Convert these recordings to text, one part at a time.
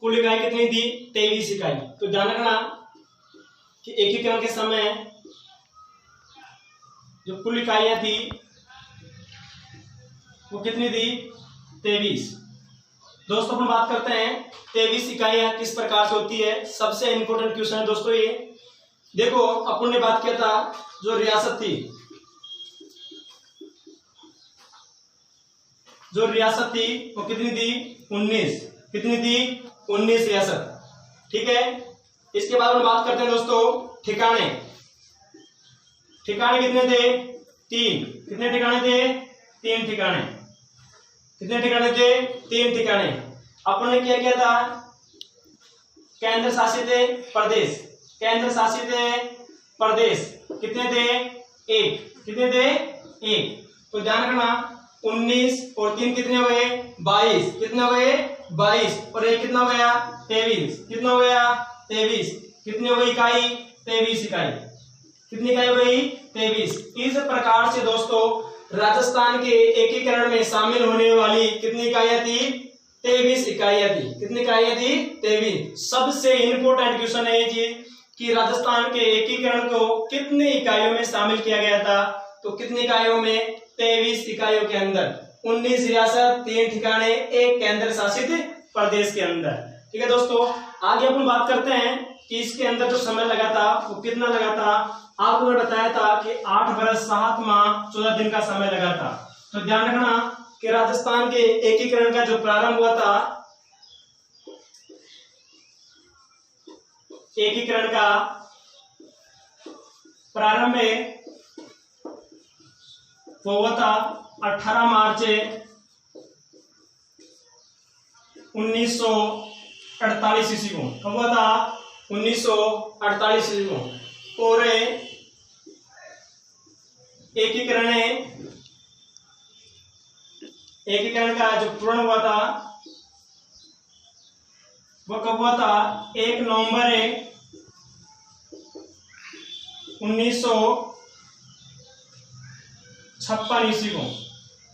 कुल इकाई कितनी थी 23 इकाई। तो ध्यान रखना कि एकीकरण के समय जो कुल इकाइयां थी वो कितनी थी 23। दोस्तों अपन बात करते हैं 23 इकाइयां किस प्रकार से होती है। सबसे इंपॉर्टेंट क्वेश्चन है दोस्तों ये। देखो अपन ने बात किया था जो रियासत थी, वो कितनी थी 19। कितनी थी 19 रियासत। ठीक है। इसके बाद हम बात करते हैं दोस्तों ठिकाने। ठिकाने कितने थे 3। कितने ठिकाने थे 3 ठिकाने। कितने ठिकाने थे 3 ठिकाने। अपन ने क्या किया था केंद्र शासित प्रदेश। केंद्र शासित प्रदेश कितने थे 1। कितने थे 1। तो ध्यान रखना 19 और 3 कितने हो गए 22। कितने हो गए 22 और 1 कितना हो गया 23। कितना हो गया 23। कितनी हो गई इकाई 23 इकाई। कितनी इकाई हो गई 23। इस प्रकार से दोस्तों राजस्थान के एकीकरण में शामिल होने वाली कितनी इकाइयां थी 23 इकाइयां थी। कितनी इकाइयां थी 23। सबसे इंपोर्टेंट क्वेश्चन है ये चीज कि राजस्थान के एकीकरण को कितनी इकाइयों में शामिल किया गया था। तो कितनी इकाइयों में 23 इकाइयों के अंदर 19 रियासत 3 ठिकाने 1 केंद्र शासित प्रदेश के अंदर। ठीक है दोस्तों। आगे अपन बात करते हैं कि इसके अंदर जो समय लगा था वो कितना लगा था। आपको मैं बताया था कि 8 वर्ष 7 माह 14 दिन का समय लगा था। तो ध्यान रखना कि राजस्थान के एकीकरण का जो प्रारंभ हुआ था, एकीकरण का प्रारंभ वो हुआ था 18 मार्च 1948 ईस्वी को। कब हुआ था 1948 ईस्वी को। और एकीकरण का जो पूर्ण हुआ था वो कब हुआ था 1 नवंबर 1956 ईस्वी को।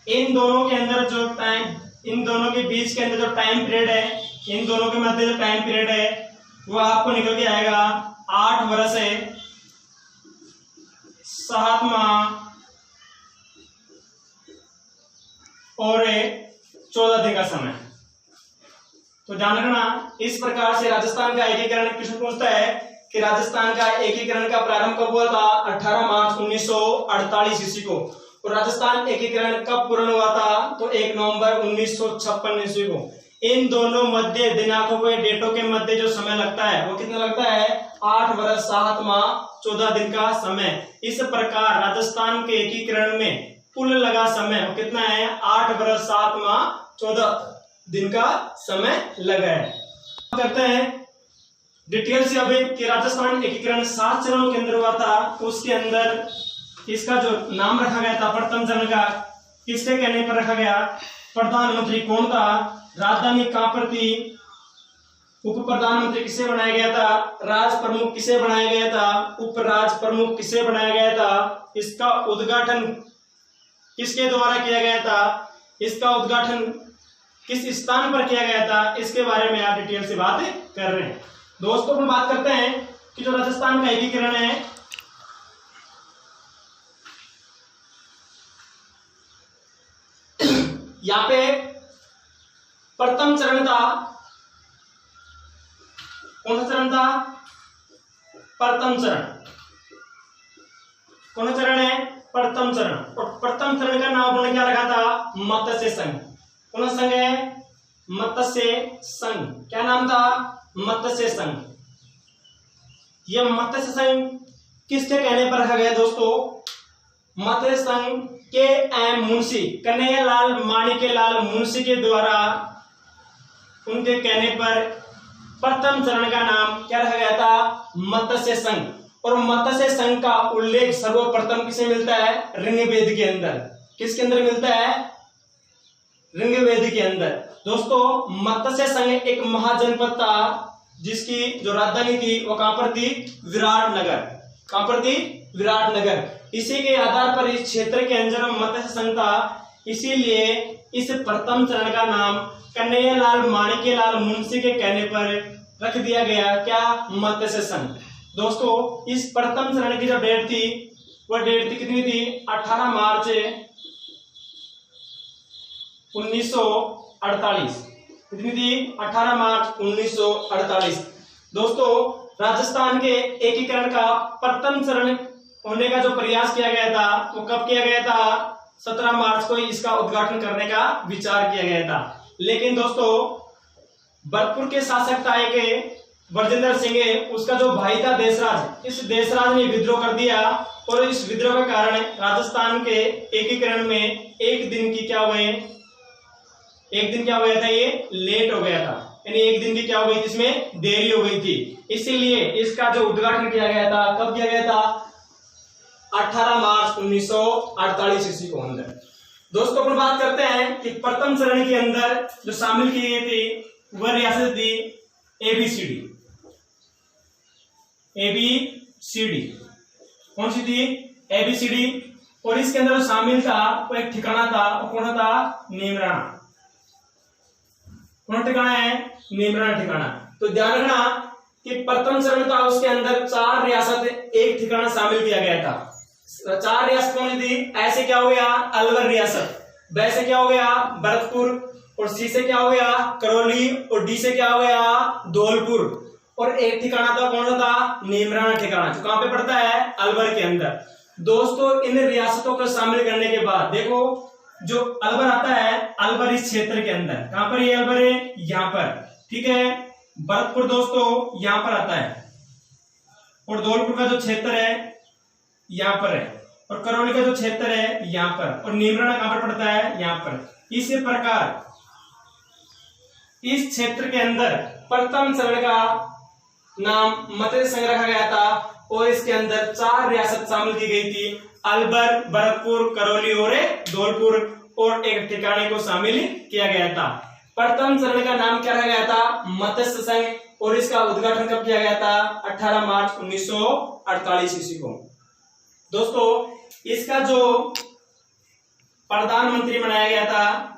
इन दोनों के अंदर जो टाइम, इन दोनों के बीच के अंदर जो टाइम पीरियड है, इन दोनों के मध्य जो टाइम पीरियड है वो आपको निकल के आएगा 8 वर्ष 7 माह और 14 दिन का समय। तो ध्यान रखना इस प्रकार से राजस्थान का एकीकरण क्वेश्चन पूछता है कि राजस्थान का एकीकरण का प्रारंभ कब हुआ था 18 मार्च 1948 ईस्वी को। और राजस्थान एकीकरण कब पूर्ण हुआ था तो 1 नवंबर 1956 ईस्वी को। इन दोनों मध्य दिनांकों के डेटों के मध्य जो समय लगता है वो कितना लगता है 8 वर्ष 7 माह 14 दिन का समय। इस प्रकार राजस्थान के एकीकरण में कुल लगा समय कितना है 8 वर्ष 7 माह 14 दिन का समय लगा है। करते हैं डिटेल से अभी कि राजस्थान एकीकरण 7 चरणों के अंदर हुआ था। उसके अंदर इसका जो नाम रखा गया था प्रथम चरण का किसके कहने पर रखा गया, प्रधानमंत्री कौन था, राजधानी कहां पर थी, उप प्रधानमंत्री किसे बनाया गया था, राज प्रमुख किसे बनाया गया था, उप राज प्रमुख किसे बनाया गया था, इसका उद्घाटन किसके द्वारा किया गया था, इसका उद्घाटन किस स्थान पर किया गया था, इसके बारे में आप डिटेल से बात कर रहे हैं। दोस्तों हम बात करते हैं कि जो राजस्थान का एकीकरण है यहाँ पे प्रथम चरण था। कौन सा चरण था, प्रथम चरण। कौन सा चरण है, प्रथम चरण। और प्रथम चरण का नाम उन्होंने क्या रखा था, मत्स्य संघ। कौन सा संघ है, मत्स्य संघ। क्या नाम था, मत्स्य संघ। यह मत्स्य संघ किसके कहने पर रखा गया दोस्तों, मत्स्य संघ के एम मुंशी, कन्हैयालाल माणिक्यलाल मुंशी के द्वारा उनके कहने पर प्रथम चरण का नाम क्या रखा गया था, मत्स्य संघ। और मत्स्य संघ का उल्लेख सर्वप्रथम किसे मिलता है, ऋग्वेद के अंदर। किसके अंदर मिलता है, ऋग्वेद के अंदर। दोस्तों मत्स्य संघ एक महाजनपद था जिसकी जो राजधानी थी वो कहां पर थी, विराटनगर। कहां पर थी, विराटनगर। इसी के आधार पर इस क्षेत्र के अंदर मत्स्य संघ था, इसीलिए इस प्रथम चरण का नाम कन्हैयालाल माणिक्यलाल मुंशी के कहने पर रख दिया गया क्या? मत्स्य संघ। दोस्तों इस प्रथम चरण की जो डेट थी वह डेट थी कितनी थी? 18 मार्च 1948। कितनी थी? 18 मार्च 1948। दोस्तों राजस्थान के एकीकरण का प्रथम चरण होने का जो प्रयास किया गया था वो कब किया गया था? 17 मार्च को इसका उद्घाटन करने का विचार किया गया था। लेकिन दोस्तों भरतपुर के शासक था एक बरजिंदर सिंह, उसका जो भाई था देशराज, इस देशराज ने विद्रोह कर दिया और इस विद्रोह के कारण राजस्थान के एकीकरण में एक दिन क्या हुआ था? ये लेट हो गया था, यानी एक दिन की क्या हो गई थी? इसमें देरी हो गई थी। इसीलिए इसका जो उद्घाटन किया गया था, कब किया गया था? 18 मार्च 1948 ईस्वी को अंदर। दोस्तों अपन बात करते हैं कि प्रथम चरण के अंदर जो शामिल की गई थी वह रियासत थी एबीसीडी। कौन सी थी? एबीसीडी। और इसके अंदर जो शामिल था वो एक ठिकाना था, वो कौन था? नीमराना। कौन ठिकाना है? नीमराना ठिकाना। तो ध्यान रखना कि प्रथम चरण था उसके अंदर 4 रियासत एक ठिकाना शामिल किया गया था। 4 रियासत कौन थी? ऐसे क्या हो गया? अलवर रियासत। वैसे क्या हो गया? भरतपुर। और सी से क्या हो गया? करौली। और डी से क्या हो गया? धौलपुर। और एक ठिकाना था, कौन सा था? नीमराना ठिकाना, जो कहां पे पड़ता है? अलवर के अंदर। दोस्तों इन रियासतों को शामिल करने के बाद देखो जो अलवर आता है, अलवर इस क्षेत्र के अंदर, कहां पर ये अलवर है? यहां पर, ठीक है। भरतपुर दोस्तों यहां पर आता है और धौलपुर का जो क्षेत्र है यहां पर है और करौली का जो क्षेत्र है यहां पर, और नीमराना कहां पर पड़ता है? यहां पर। इसी प्रकार इस क्षेत्र के अंदर प्रथम चरण का नाम मत्स्य संघ रखा गया था और इसके अंदर 4 रियासत शामिल की गई थी, अलवर, भरतपुर, करौली और धौलपुर, और एक ठिकाने को शामिल किया गया था। प्रथम चरण का नाम क्या रखा गया था? मत्स्य संघ। और इसका उद्घाटन कब किया गया था? 18 मार्च 1948 ईस्वी को। दोस्तों इसका जो प्रधानमंत्री बनाया गया था,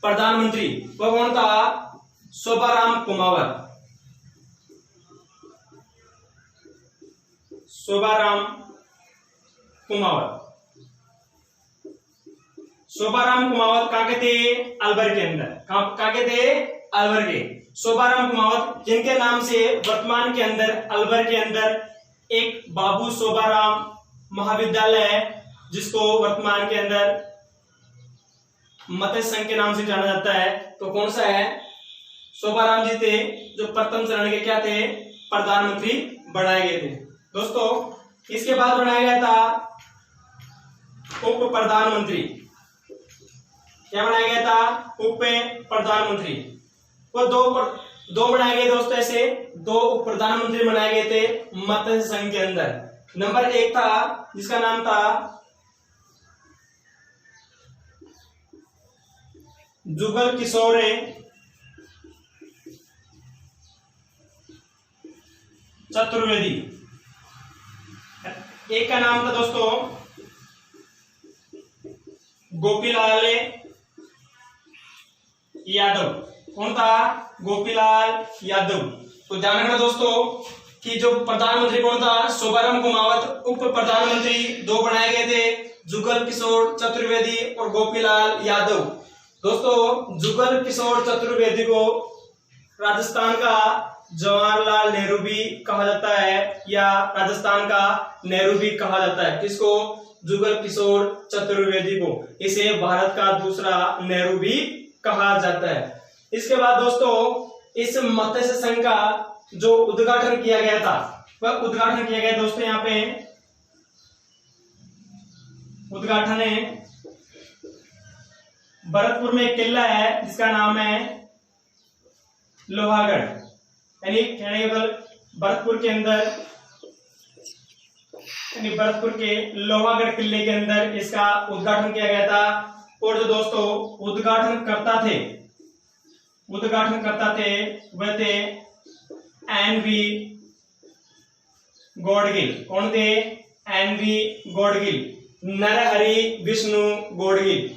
प्रधानमंत्री वह कौन था? शोभाराम कुमावत। शोभाराम कुमावत कहाँ के थे? अलवर के अंदर। कहाँ के थे? अलवर के। शोभाराम कुमावत, जिनके नाम से वर्तमान के अंदर अलवर के अंदर एक बाबू शोभाराम महाविद्यालय है, जिसको वर्तमान के अंदर मत्स्य संघ के नाम से जाना जाता है। तो कौन सा है? शोभाराम जी थे जो प्रथम चरण के क्या थे? प्रधानमंत्री बनाए गए थे। दोस्तों इसके बाद बनाया गया था उप प्रधानमंत्री। क्या बनाया गया था? उप प्रधानमंत्री। वो दो बनाए गए दोस्तों, ऐसे 2 उप प्रधानमंत्री बनाए गए थे मत्स्य संघ के अंदर। नंबर 1 था जिसका नाम था जुगल किशोर चतुर्वेदी। एक का नाम था दोस्तों गोपीलाल यादव। कौन था? गोपीलाल यादव। तो ध्यान रखना दोस्तों कि जो प्रधानमंत्री कौन था? शोभाराम कुमावत। उप प्रधानमंत्री 2 बनाए गए थे, जुगल किशोर चतुर्वेदी और गोपीलाल यादव। दोस्तों जुगल किशोर चतुर्वेदी को राजस्थान का जवाहरलाल नेहरू भी कहा जाता है, या राजस्थान का नेहरू भी कहा जाता है। किसको? जुगल किशोर चतुर्वेदी को। इसे भारत का दूसरा नेहरू भी कहा जाता है। इसके बाद दोस्तों इस मत्स्य संघ का जो उद्घाटन किया गया था वह उद्घाटन किया गया दोस्तों, यहाँ पे उद्घाटन है भरतपुर में एक किला है जिसका नाम है लोहागढ़, यानी भरतपुर के अंदर, यानी भरतपुर के लोहागढ़ किले के अंदर इसका उद्घाटन किया गया था। और जो दोस्तों उद्घाटन करता थे वह थे एन.वी. गौड़गिल। कौन थे? एन.वी. गौड़गिल, नरहरि विष्णु गौड़गिल।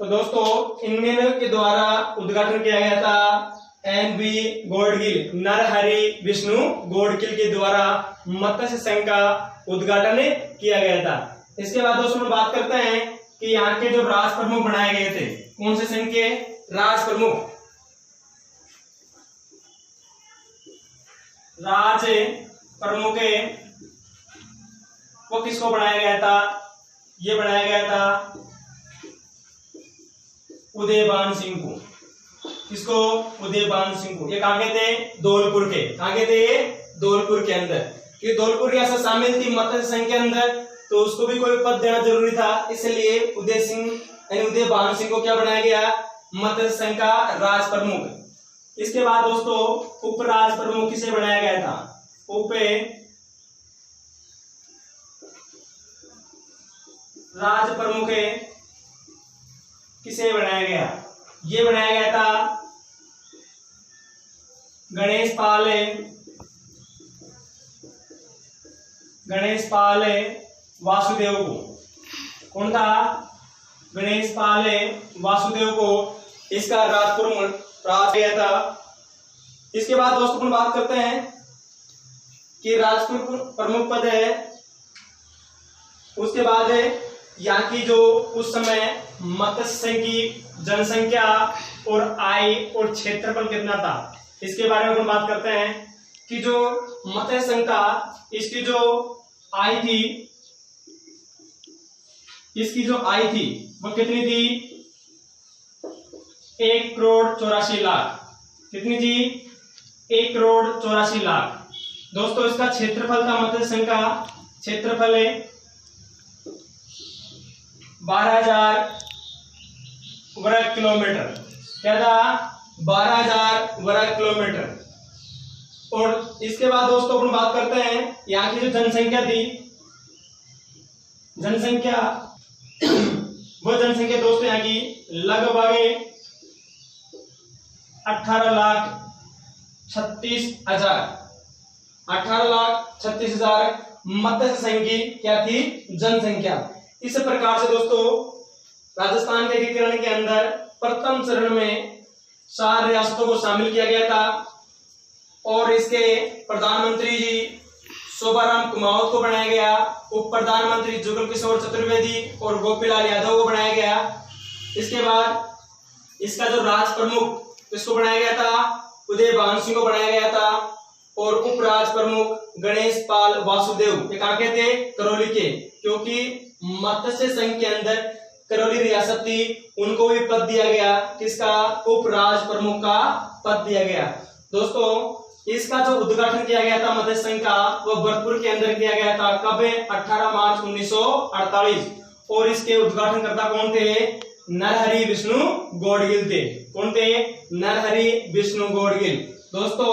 तो दोस्तों इनमें के द्वारा उद्घाटन किया गया था NB गौडगिल, नरहरि विष्णु गौडगिल के द्वारा मत्स्य संघ का उद्घाटन किया गया था। इसके बाद दोस्तों हम बात करते हैं कि यहाँ के जो राज प्रमुख बनाए गए थे, कौन से संघ के राज प्रमुख? राज प्रमुख वो किसको बनाया गया था? ये बनाया गया था उदयभान सिंह को। किसको? उदयभान सिंह को। ये कहाँ के थे? धौलपुर के। कहाँ के थे? धौलपुर के अंदर। कि धौलपुर रियासत शामिल थी मत्स्य संघ के अंदर, तो उसको भी कोई पद देना जरूरी था, इसलिए उदयभान सिंह को क्या बनाया गया? मत्स्य संघ का राज प्रमुख। इसके बाद दोस्तों उप राज प्रमुख किसे बनाया गया था? उप राज प्रमुख किसे बनाया गया? ये बनाया गया था गणेश पाल वासुदेव को। कौन था? गणेश पाल वासुदेव को इसका राज गया था। इसके बाद दोस्तों हम बात करते हैं कि राजपुर प्रमुख पद है, उसके बाद यहाँ की जो उस समय मत्स्य संघ की जनसंख्या और आय और क्षेत्रफल कितना था, इसके बारे में हम बात करते हैं कि जो मत्स्य संघ था इसकी जो आय थी, वो कितनी थी? 1,84,00,000। कितनी थी? 1,84,00,000। दोस्तों इसका क्षेत्रफल था, मत्स्य संघ का क्षेत्रफल है 12,000 वर्ग किलोमीटर। क्या था? 12,000 वर्ग किलोमीटर। और इसके बाद दोस्तों अपन बात करते हैं यहाँ की जो जनसंख्या थी, वो जनसंख्या दोस्तों यहाँ की लगभग 18,36,000 मत्स्य संघ की क्या थी? जनसंख्या। इस प्रकार से दोस्तों राजस्थान के एकीकरण के अंदर प्रथम चरण में 4 रियासतों को शामिल किया गया था और इसके प्रधानमंत्री जी शोभाराम कुमावत को बनाया गया, उप प्रधानमंत्री जुगल किशोर चतुर्वेदी और गोपीलाल यादव को बनाया गया। इसके बाद इसका जो राज प्रमुख किसको बनाया गया था? उदयभान सिंह को बनाया गया था और उप राज प्रमुख गणेश पाल वासुदेव, ये कहाँ के थे? करौली के, क्योंकि मत्स्य संघ के अंदर करौली रियासत थी, उनको भी पद दिया गया। किसका? उप राज प्रमुख का पद दिया गया। दोस्तों इसका जो उद्घाटन किया गया था मत्स्य संघ का, वो भरतपुर के अंदर किया गया था। कब? 18 मार्च 1948। और इसके उद्घाटनकर्ता कौन थे? नरहरि विष्णु गौडगिल थे। कौन थे? नरहरि विष्णु गौडगिल। दोस्तों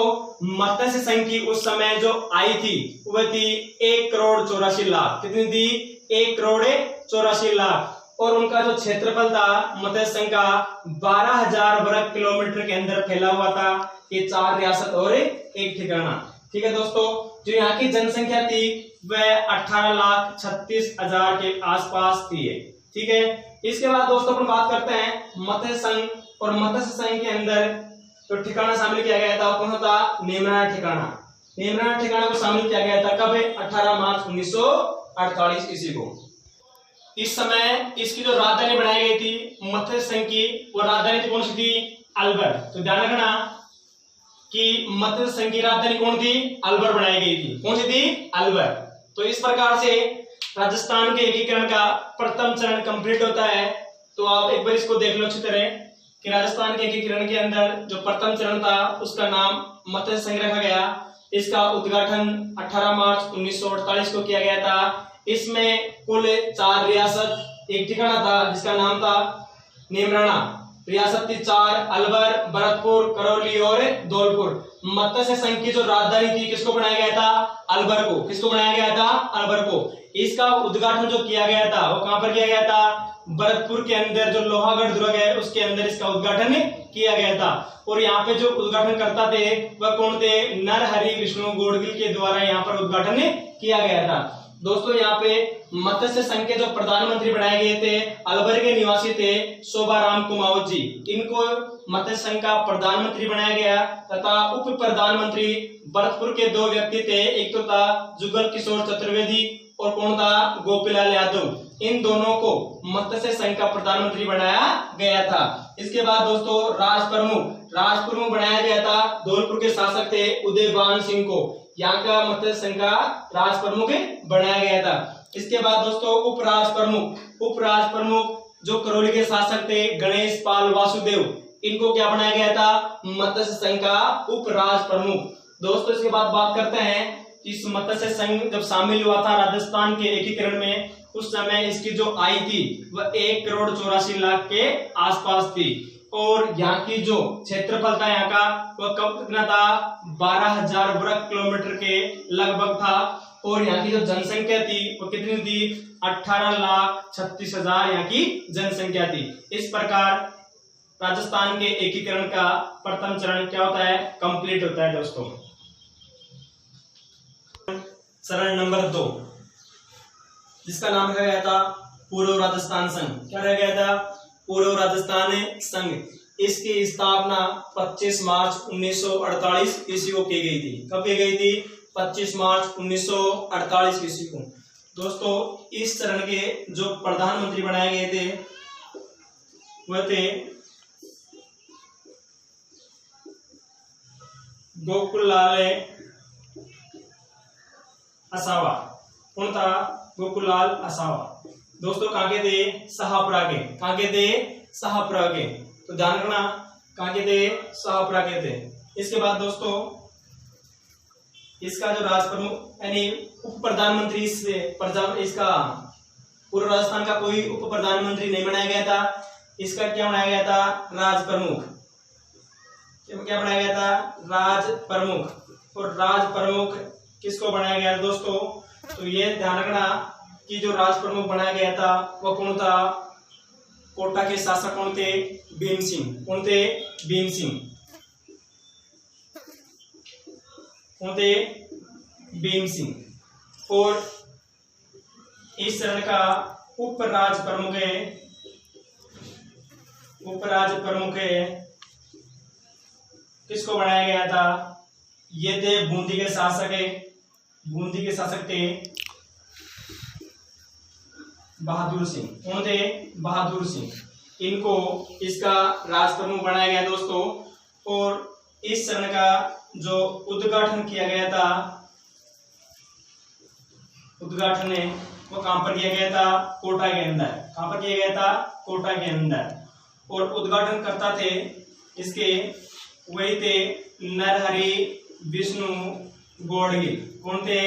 मत्स्य संघ की उस समय जो आय थी वह थी 1,84,00,000। कितनी थी? 1,84,00,000। और उनका जो क्षेत्रफल था मत्स्य संघ का 12,000 वर्ग किलोमीटर के अंदर फैला हुआ था। ये 4 रियासत और एक ठिकाना। ठीक है दोस्तों, जो यहाँ की जनसंख्या थी वह 18,36,000 के आसपास थी। ठीक है, इसके बाद दोस्तों अपन बात करते हैं मत्स्य संघ, और मत्स्य संघ के अंदर जो ठिकाना शामिल किया गया था वो कौन था? नेमराना ठिकाना। नेमराना ठिकाना को शामिल किया गया था कब? 18 मार्च 1948 ईस्वी को। इस समय इसकी जो राजधानी बनाई गई थी मत्स्य संघ की, वो राजधानी कौन सी थी? अलवर। तो ध्यान रखना कि मत्स्य संघ की राजधानी कौन थी? अलवर बनाई गई थी। कौन सी थी? अलवर। तो इस प्रकार से राजस्थान के एकीकरण का प्रथम चरण कंप्लीट होता है। तो आप एक बार इसको देख लो अच्छी तरह कि राजस्थान के एकीकरण के अंदर जो प्रथम चरण था उसका नाम मत्स्य संघ रखा गया। इसका उद्घाटन 18 मार्च 1948 को किया गया था। इसमें कुल 4 रियासत, एक ठिकाना था जिसका नाम था नेमराना। रियासत थी 4, अलवर, भरतपुर, करौली और धौलपुर। मत्स्य संघ की जो राजधानी थी किसको बनाया गया था? अलवर को। किसको बनाया गया था? अलवर को। इसका उद्घाटन जो किया गया था वो कहां पर किया गया था? भरतपुर के अंदर जो लोहागढ़ दुर्ग है उसके अंदर इसका उद्घाटन किया गया था। और यहाँ पे जो उद्घाटन करता थे वह कौन थे? नरहरि विष्णु गौडगिल के द्वारा यहाँ पर उद्घाटन किया गया था। दोस्तों यहाँ पे मत्स्य संघ के जो प्रधानमंत्री बनाए गए थे, अलवर के निवासी थे शोभाराम कुमावत जी, इनको मत्स्य संघ का प्रधानमंत्री बनाया गया। तथा उप प्रधानमंत्री भरतपुर के दो व्यक्ति थे, एक तो था जुगल किशोर चतुर्वेदी और कौन था, गोपीलाल यादव। इन दोनों को मत्स्य संघ का प्रधानमंत्री बनाया गया था। इसके बाद दोस्तों राज प्रमुख बनाया गया था, धौलपुर के शासक थे उदयभान सिंह को, यहाँ का मत्स्य संघ का राज प्रमुख बनाया गया था। इसके बाद दोस्तों उप राज प्रमुख जो करौली के शासक थे गणेश पाल वासुदेव, इनको क्या बनाया गया था, मत्स्य संघ का उप राज प्रमुख। दोस्तों इसके बाद बात करते हैं इस मत्स्य संघ जब शामिल हुआ था राजस्थान के एकीकरण में, उस समय इसकी जो आय थी वह 1,84,00,000 के आसपास थी और यहाँ की जो क्षेत्रफल था यहाँ का वह कितना था, 12,000 वर्ग किलोमीटर के लगभग था और यहाँ की जो जनसंख्या थी वो कितनी थी, 18,36,000 यहाँ की जनसंख्या थी। इस प्रकार राजस्थान के एकीकरण का प्रथम चरण क्या होता है, कंप्लीट होता है। दोस्तों चरण नंबर 2 जिसका नाम रखा गया था पूर्व राजस्थान संघ। क्या रह गया था, पूर्व राजस्थान संघ। इसकी स्थापना 25 मार्च 1948 ईस्वी को की गई थी। कब की गई थी, 25 मार्च 1948 ईस्वी को। दोस्तों इस चरण के जो प्रधानमंत्री बनाए गए थे वह थे गोकुललाल असावा। कौन था, गोकुललाल असावा। दोस्तों कहाँ के थे, शाहपुरा के। कहाँ के थे, शाहपुरा के। तो ध्यान रखना कहाँ के थे, शाहपुरा के थे। इसके बाद दोस्तों इसका जो राज प्रमुख यानी उप प्रधानमंत्री इसका पूर्व राजस्थान का कोई उप प्रधानमंत्री नहीं बनाया गया था। इसका क्या बनाया गया था, राज प्रमुख। क्या बनाया गया था, राज प्रमुख। और राज प्रमुख किसको बनाया गया दोस्तों, तो ये ध्यान रखना कि जो राज प्रमुख बनाया गया था वह कौन था, कोटा के शासक कौन थे, भीम सिंह। कौन थे, भीम सिंह। कौन थे, भीम सिंह। और इस चरण का उप राज प्रमुख किसको बनाया गया था, ये थे बूंदी के शासक थे बहादुर सिंह। कौन थे, बहादुर सिंह। इनको इसका राज प्रमुख बनाया गया दोस्तों। और इस चरण का जो उद्घाटन किया गया था, उद्घाटन वो कहां पर किया गया था, कोटा के अंदर। कहां पर किया गया था, कोटा के अंदर। और उद्घाटन करता थे इसके वही थे नरहरि विष्णु गौड़गिल। कौन थे,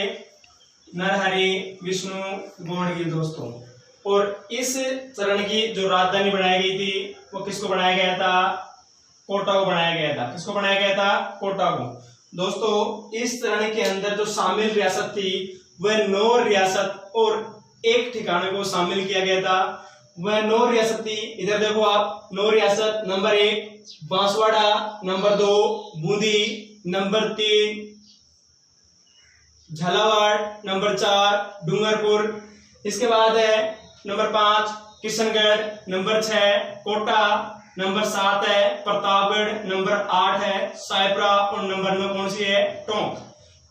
नरहरि विष्णु गौड़गिल दोस्तों। और इस चरण की जो राजधानी बनाई गई थी वो किसको बनाया गया था, कोटा को बनाया गया था। किसको बनाया गया था, कोटा को। दोस्तों इस चरण के अंदर जो शामिल रियासत थी वह 9 रियासत और एक ठिकाने को शामिल किया गया था। वह 9 रियासत थी, इधर देखो आप, 9 रियासत। Number 1 Banswara, number 2 Bundi, number 3 Jhalawar, number 4 Dungarpur. इसके बाद है number 5 Kishangarh, number 6 Kota, number 7 है प्रतापगढ़, नंबर 8 है सायपरा और नंबर 9 कौन सी है, टोंक।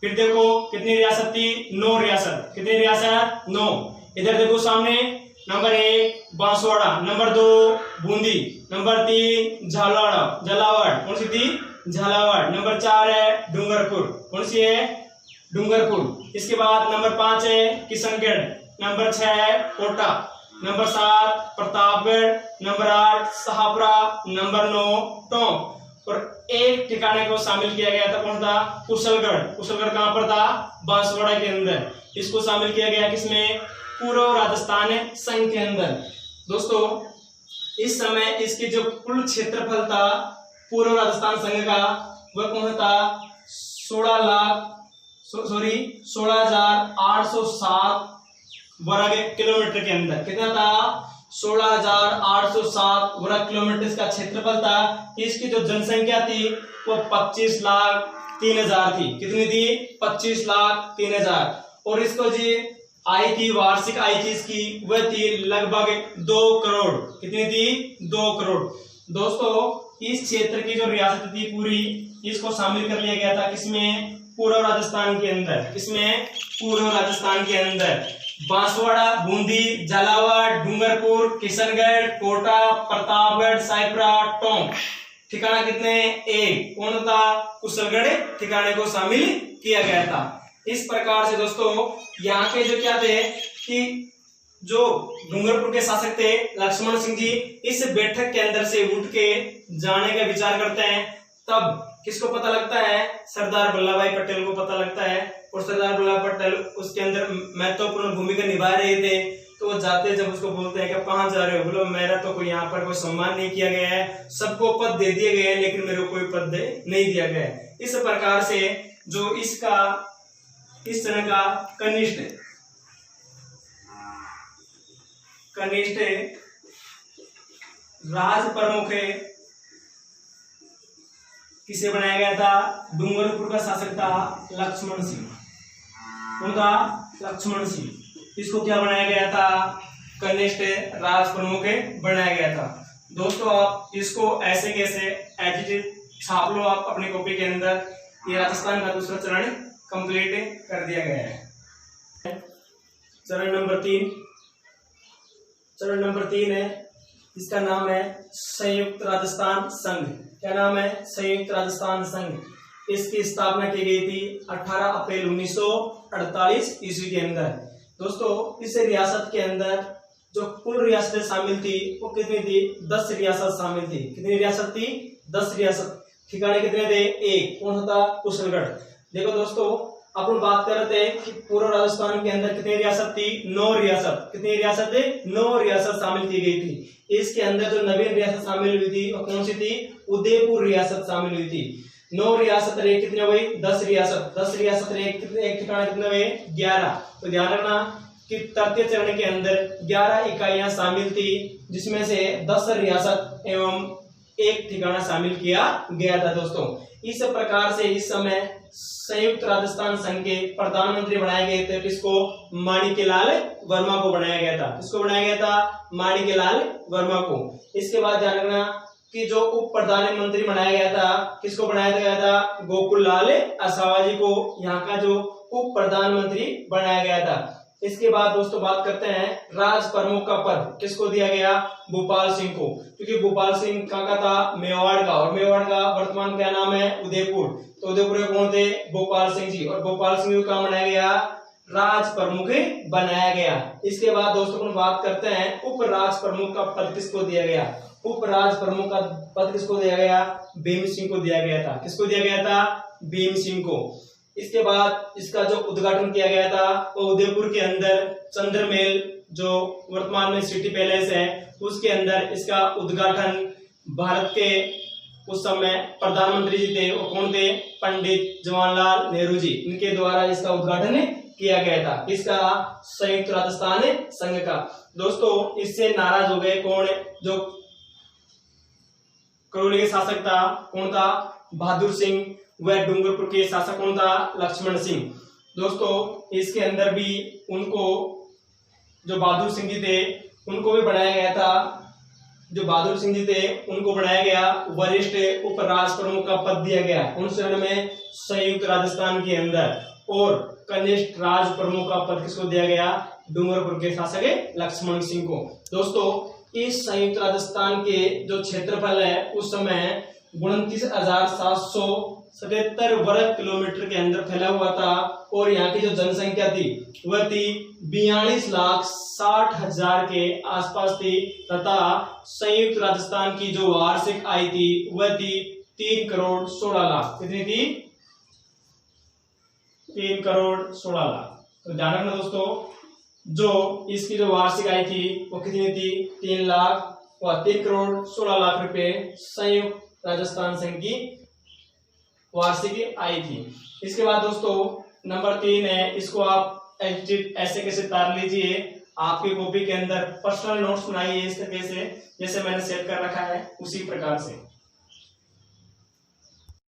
फिर देखो कितनी रियासत थी, 9 रियासत। कितनी रियासत, 9। इधर देखो सामने, number 1 Banswara, number 2 Bundi, number 3 Jhalawar. कौन सी थी, झालावाड़। नंबर 4 है डूंगरपुर। कौन सी है, डूंगरपुर। इसके बाद नंबर 5 है किशनगढ़, नंबर 6 है Kota, number 7 Pratapgarh, number 8 Shahpura, number 9 Tonk. और एक ठिकाने को शामिल किया गया था, कौन था, कुशलगढ़। कुशलगढ़ कहां पर था, बांसवाड़ा के अंदर। इसको शामिल किया गया किसमें, पूर्व राजस्थान संघ के अंदर। दोस्तों इस समय इसकी जो कुल क्षेत्रफल था पूर्व राजस्थान संघ का वह कौन था, 16,807 वर्ग किलोमीटर के अंदर। कितना था, 16,807 वर्ग किलोमीटर इसका क्षेत्रफल था। इसकी जो जनसंख्या थी वो 25,03,000 थी। कितनी थी, 25,03,000। और इसको जी आई थी, वार्षिक आई थी इसकी, वह थी लगभग 2 करोड़। कितनी थी? 2 करोड़। दोस्तों इस क्षेत्र की जो रियासत थी पूरी, इसको शामिल कर लिया गया था किसमें? पूर्व राजस्थान के अंदर। किसमें? पूर्व राजस्थान के अंदर। बांसवाड़ा, बूंदी, झालावाड़, डूंगरपुर, किशनगढ़, कोटा, प्रतापगढ़, साइपरा, टोंक। ठिकाना कितने? 1। कौन था? कुशलगढ़ ठिकाने को शामिल किया गया था। इस प्रकार से दोस्तों यहाँ के जो क्या थे कि जो डूंगरपुर के शासक थे लक्ष्मण सिंह जी, इस बैठक के अंदर से उठ के जाने का विचार करते हैं। तब किसको पता लगता है? सरदार वल्लभ भाई पटेल को पता लगता है। और सरदार वल्लभ पटेल उसके अंदर महत्वपूर्ण भूमिका निभा रहे थे। तो वो जाते जब उसको बोलते हैं कि कहाँ जा रहे हो? बोलो मेरा तो कोई यहाँ पर कोई सम्मान नहीं किया गया है, सबको पद दे दिए गए हैं लेकिन मेरे को कोई पद नहीं दिया गया है। इस प्रकार से जो इसका इस तरह का कनिष्ठ राज प्रमुख किसे बनाया गया था? डूंगरपुर का शासक था लक्ष्मण सिंह। कौन था? लक्ष्मण सिंह। इसको क्या बनाया गया था? कनिष्ठ राज प्रमुख बनाया गया था। दोस्तों आप इसको ऐसे कैसे एडिट छाप लो आप अपनी कॉपी के अंदर। ये राजस्थान का दूसरा चरण कंप्लीट कर दिया गया है। चरण नंबर 3 है, इसका नाम है संयुक्त राजस्थान संघ। क्या नाम है? संयुक्त राजस्थान संघ। इसकी स्थापना की गई थी 18 अप्रैल 1948 ईस्वी के अंदर। दोस्तों इस रियासत के अंदर जो कुल रियासतें शामिल थी वो कितनी थी? 10 रियासत शामिल थी। कितनी रियासत थी? 10 रियासत। ठिकाने कितने थे? 1। कौन था? कुशलगढ़। देखो दोस्तों अपन बात कर रहे थे कि पूर्व राजस्थान के अंदर कितनी रियासत थी? 9 रियासत। कितनी रियासत थी? 9 रियासत शामिल की गई थी। इसके अंदर जो नवीन रियासत शामिल हुई थी वो कौन सी थी? उदयपुर रियासत शामिल हुई थी। 9 रियासत रहे कितने हुई? 10 रियासत। 10 रियासत रहे एक ठिकाना कितने हुए? 11। तो ध्यान रखना कि तृतीय चरण के अंदर 11 इकाइयां शामिल थी, जिसमें से 10 रियासत एवं एक ठिकाना शामिल किया गया था। दोस्तों इस प्रकार से इस समय संयुक्त राजस्थान संघ के प्रधानमंत्री बनाए गए थे। किसको? माणिक्यलाल वर्मा को बनाया गया था। किसको बनाया गया था? माणिक्यलाल वर्मा को। इसके बाद ध्यान रखना कि जो उप प्रधानमंत्री बनाया गया था, किसको बनाया गया था? गोकुल लाल असावाजी को यहाँ का जो उप प्रधानमंत्री बनाया गया था। इसके बाद दोस्तों बात करते हैं राज प्रमुख का पद किसको दिया गया? भोपाल सिंह को। क्योंकि भोपाल सिंह का था मेवाड़ का, और मेवाड़ का वर्तमान क्या नाम है? उदयपुर। तो उदयपुर के कौन थे? भोपाल सिंह जी। और भोपाल सिंह को क्या बनाया गया? राज प्रमुख बनाया गया। इसके बाद दोस्तों अपन बात करते हैं उप राज प्रमुख का पद किसको दिया गया? उप राज प्रमुख का पद किसको दिया गया? भीम सिंह को दिया गया था। किसको दिया गया था? भीम सिंह को। इसके बाद इसका जो उद्घाटन किया गया था वो उदयपुर के अंदर चंद्रमहल जो वर्तमान में सिटी पैलेस है उसके अंदर इसका उद्घाटन भारत के उस समय प्रधानमंत्री जी थे वो कौन थे? पंडित जवाहरलाल नेहरू जी। इनके द्वारा इसका उद्घाटन किया गया था। इसका संयुक्त राजस्थान संघ का। दोस्तों इससे नाराज हो गए कौन? जो करौली के शासक था, कौन था? बहादुर सिंह। वह डूंगरपुर के शासक कौन था? लक्ष्मण सिंह। दोस्तों इसके अंदर भी उनको जो बहादुर सिंह जी थे उनको भी बनाया गया था। जो बहादुर सिंह जी थे उनको बनाया गया वरिष्ठ उप राज प्रमुख का पद दिया गया उन चरण में संयुक्त राजस्थान के अंदर। और कनिष्ठ राज प्रमुख का पद किसको दिया गया? डूंगरपुर के शासक लक्ष्मण सिंह को। दोस्तों इस संयुक्त राजस्थान के जो क्षेत्रफल है उस समय 29,777 वर्ग किलोमीटर के अंदर फैला हुआ था। और यहाँ की जो जनसंख्या थी वह थी 42,60,000 के आसपास थी। तथा संयुक्त राजस्थान की जो वार्षिक आय थी वह थी 3 करोड़ 16 लाख। कितनी थी? 3 करोड़ 16 लाख। तो ध्यान रखना दोस्तों जो इसकी जो वार्षिक आय थी वो कितनी थी? 3 करोड़ 16 लाख रुपए संयुक्त राजस्थान संघ की वार्षिक आय थी। इसके बाद दोस्तों नंबर 3 है, इसको आप ऐसे कैसे तार लीजिए। आपकी कॉपी के अंदर पर्सनल नोट्स बनाइए इस तरीके से जैसे मैंने सेट कर रखा है उसी प्रकार से।